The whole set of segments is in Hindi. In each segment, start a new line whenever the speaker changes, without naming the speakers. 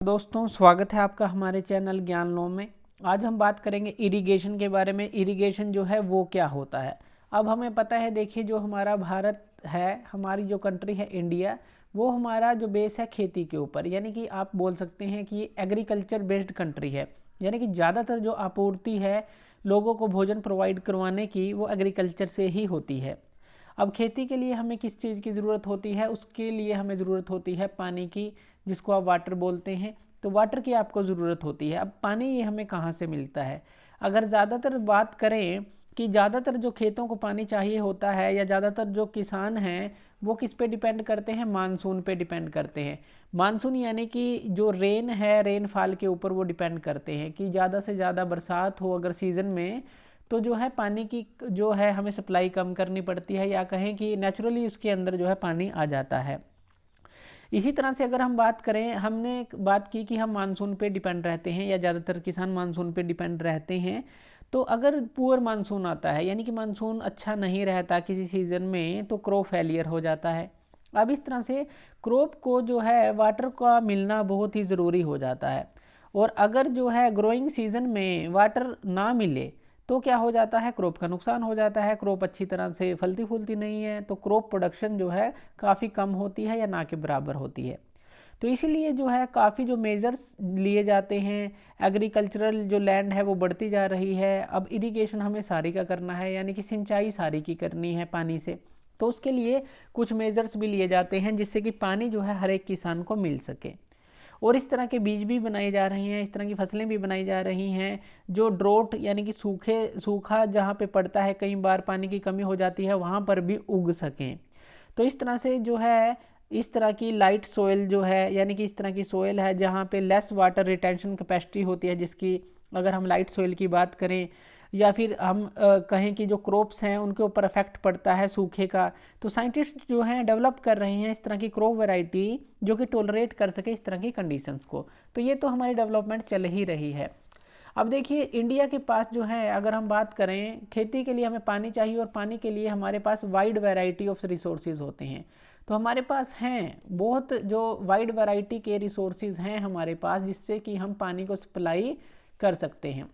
दोस्तों, स्वागत है आपका हमारे चैनल ज्ञान लो में। आज हम बात करेंगे इरिगेशन के बारे में। इरिगेशन जो है वो क्या होता है। अब हमें पता है, देखिए, जो हमारा भारत है, हमारी जो कंट्री है इंडिया, वो हमारा जो बेस है खेती के ऊपर, यानी कि आप बोल सकते हैं कि एग्रीकल्चर बेस्ड कंट्री है। यानी कि ज़्यादातर जो आपूर्ति है लोगों को भोजन प्रोवाइड करवाने की, वो एग्रीकल्चर से ही होती है। अब खेती के लिए हमें किस चीज़ की ज़रूरत होती है? उसके लिए हमें ज़रूरत होती है पानी की, जिसको आप वाटर बोलते हैं। तो वाटर की आपको ज़रूरत होती है। अब पानी ये हमें कहाँ से मिलता है? अगर ज़्यादातर बात करें कि ज़्यादातर जो खेतों को पानी चाहिए होता है, या ज़्यादातर जो किसान हैं वो किस पे डिपेंड करते हैं? मानसून पे डिपेंड करते हैं। मानसून यानी कि जो रेन है, रेनफॉल के ऊपर वो डिपेंड करते हैं कि ज़्यादा से ज़्यादा बरसात हो अगर सीज़न में, तो जो है पानी की जो है हमें सप्लाई कम करनी पड़ती है, या कहें कि नेचुरली उसके अंदर जो है पानी आ जाता है। इसी तरह से अगर हम बात करें, हमने बात की कि हम मानसून पे डिपेंड रहते हैं, या ज़्यादातर किसान मानसून पे डिपेंड रहते हैं। तो अगर पुअर मानसून आता है, यानी कि मानसून अच्छा नहीं रहता किसी सीज़न में, तो क्रॉप फेलियर हो जाता है। अब इस तरह से क्रॉप को जो है वाटर का मिलना बहुत ही ज़रूरी हो जाता है। और अगर जो है ग्रोइंग सीजन में वाटर ना मिले, तो क्या हो जाता है? क्रॉप का नुकसान हो जाता है। क्रॉप अच्छी तरह से फलती फूलती नहीं है, तो क्रॉप प्रोडक्शन जो है काफ़ी कम होती है, या ना के बराबर होती है। तो इसीलिए जो है काफ़ी जो मेजर्स लिए जाते हैं। एग्रीकल्चरल जो लैंड है वो बढ़ती जा रही है। अब इरिगेशन हमें सारी का करना है, यानी कि सिंचाई सारी की करनी है पानी से। तो उसके लिए कुछ मेजर्स भी लिए जाते हैं, जिससे कि पानी जो है हर एक किसान को मिल सके। और इस तरह के बीज भी बनाए जा रहे हैं, इस तरह की फसलें भी बनाई जा रही हैं जो ड्रोट यानी कि सूखा जहाँ पे पड़ता है, कई बार पानी की कमी हो जाती है, वहाँ पर भी उग सकें। तो इस तरह से जो है, इस तरह की लाइट सोयल जो है, यानी कि इस तरह की सोयल है जहाँ पे लेस वाटर रिटेंशन कैपेसिटी होती है, जिसकी अगर हम लाइट सोयल की बात करें, या फिर हम कहें कि जो क्रॉप्स हैं उनके ऊपर इफेक्ट पड़ता है सूखे का, तो साइंटिस्ट जो हैं डेवलप कर रहे हैं इस तरह की क्रॉप वैरायटी जो कि टोलरेट कर सके इस तरह की कंडीशंस को। तो ये तो हमारी डेवलपमेंट चल ही रही है। अब देखिए, इंडिया के पास जो है, अगर हम बात करें, खेती के लिए हमें पानी चाहिए, और पानी के लिए हमारे पास वाइड वैरायटी ऑफ रिसोर्सेज होते हैं। तो हमारे पास हैं बहुत जो वाइड वैरायटी के रिसोर्सेज हैं हमारे पास, जिससे कि हम पानी को सप्लाई कर सकते हैं।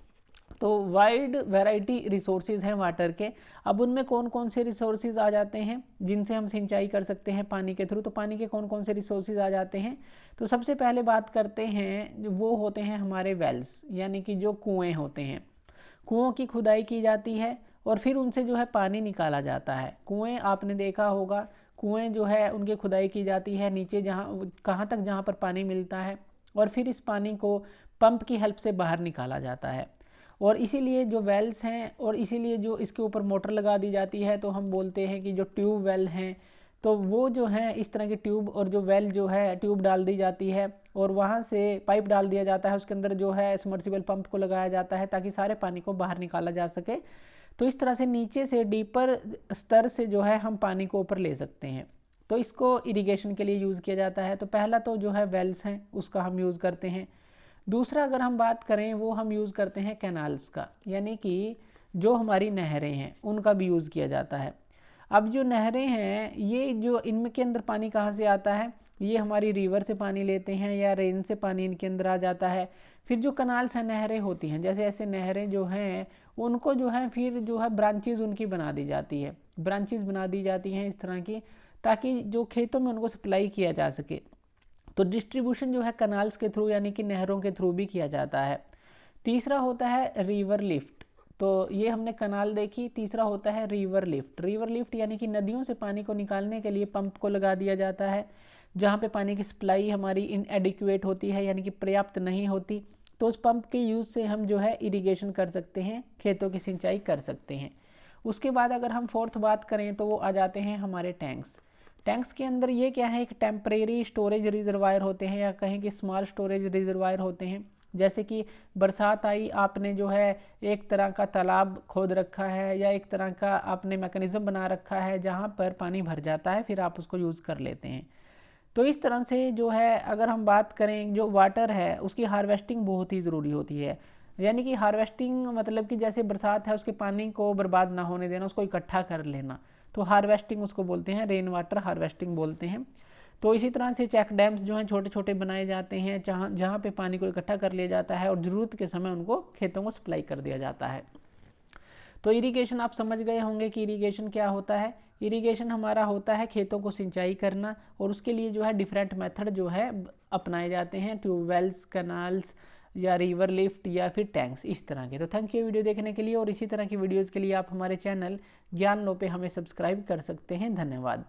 तो वाइड वैरायटी रिसोर्सेज हैं वाटर के। अब उनमें कौन कौन से रिसोर्सेज आ जाते हैं जिनसे हम सिंचाई कर सकते हैं पानी के थ्रू? तो पानी के कौन कौन से रिसोर्सेज आ जाते हैं? तो सबसे पहले बात करते हैं, वो होते हैं हमारे वेल्स, यानी कि जो कुएं होते हैं। कुओं की खुदाई की जाती है, और फिर उनसे जो है पानी निकाला जाता है। कुएं आपने देखा होगा, कुएं जो है उनकी खुदाई की जाती है नीचे, जहाँ कहाँ तक जहाँ पर पानी मिलता है, और फिर इस पानी को पंप की हेल्प से बाहर निकाला जाता है। और इसीलिए जो वेल्स हैं, और इसीलिए जो इसके ऊपर मोटर लगा दी जाती है, तो हम बोलते हैं कि जो ट्यूब वेल हैं, तो वो जो है इस तरह की ट्यूब, और जो वेल जो है ट्यूब डाल दी जाती है, और वहाँ से पाइप डाल दिया जाता है, उसके अंदर जो है सबमर्सिबल पंप को लगाया जाता है, ताकि सारे पानी को बाहर निकाला जा सके। तो इस तरह से नीचे से डीपर स्तर से जो है हम पानी को ऊपर ले सकते हैं। तो इसको इरिगेशन के लिए यूज़ किया जाता है। तो पहला तो जो है वेल्स हैं उसका हम यूज़ करते हैं। दूसरा अगर हम बात करें, वो हम यूज़ करते हैं कैनाल्स का, यानी कि जो हमारी नहरें हैं उनका भी यूज़ किया जाता है। अब जो नहरें हैं, ये जो इनमें के अंदर पानी कहाँ से आता है? ये हमारी रिवर से पानी लेते हैं, या रेन से पानी इनके अंदर आ जाता है। फिर जो कनाल्स हैं, नहरें होती हैं, जैसे ऐसे नहरें जो हैं उनको जो है फिर जो है ब्रांचेज उनकी बना दी जाती है, ब्रांचेज बना दी जाती हैं इस तरह की, ताकि जो खेतों में उनको सप्लाई किया जा सके। तो डिस्ट्रीब्यूशन जो है कनाल्स के थ्रू, यानी कि नहरों के थ्रू भी किया जाता है। तीसरा होता है रिवर लिफ्ट। तो ये हमने कनाल देखी। तीसरा होता है रिवर लिफ्ट। रिवर लिफ्ट यानी कि नदियों से पानी को निकालने के लिए पंप को लगा दिया जाता है, जहाँ पे पानी की सप्लाई हमारी इनएडिक्वेट होती है, यानी कि पर्याप्त नहीं होती। तो उस पंप के यूज़ से हम जो है इरिगेशन कर सकते हैं, खेतों की सिंचाई कर सकते हैं। उसके बाद अगर हम फोर्थ बात करें, तो वो आ जाते हैं हमारे टैंक्स। टैंक्स के अंदर ये क्या है, एक टेम्परेरी स्टोरेज रिजर्वायर होते हैं, या कहें कि स्मॉल स्टोरेज रिजर्वायर होते हैं। जैसे कि बरसात आई, आपने जो है एक तरह का तालाब खोद रखा है, या एक तरह का आपने मैकेनिज्म बना रखा है जहाँ पर पानी भर जाता है, फिर आप उसको यूज़ कर लेते हैं। तो इस तरह से जो है, अगर हम बात करें, जो वाटर है उसकी हार्वेस्टिंग बहुत ही ज़रूरी होती है। यानी कि हार्वेस्टिंग मतलब कि जैसे बरसात है, उसके पानी को बर्बाद ना होने देना, उसको इकट्ठा कर लेना। तो हार्वेस्टिंग उसको बोलते हैं, रेन वाटर हार्वेस्टिंग बोलते हैं। तो इसी तरह से चेक डैम्स जो हैं छोटे छोटे बनाए जाते हैं, जहाँ पे पानी को इकट्ठा कर लिया जाता है और ज़रूरत के समय उनको खेतों को सप्लाई कर दिया जाता है। तो इरिगेशन आप समझ गए होंगे कि इरिगेशन क्या होता है। इरिगेशन हमारा होता है खेतों को सिंचाई करना, और उसके लिए जो है डिफरेंट मेथड जो है अपनाए जाते हैं, ट्यूबवेल्स, कैनाल्स या रिवर लिफ्ट या फिर टैंक्स, इस तरह के। तो थैंक यू वीडियो देखने के लिए, और इसी तरह की वीडियोज़ के लिए आप हमारे चैनल ज्ञान लो पे हमें सब्सक्राइब कर सकते हैं। धन्यवाद।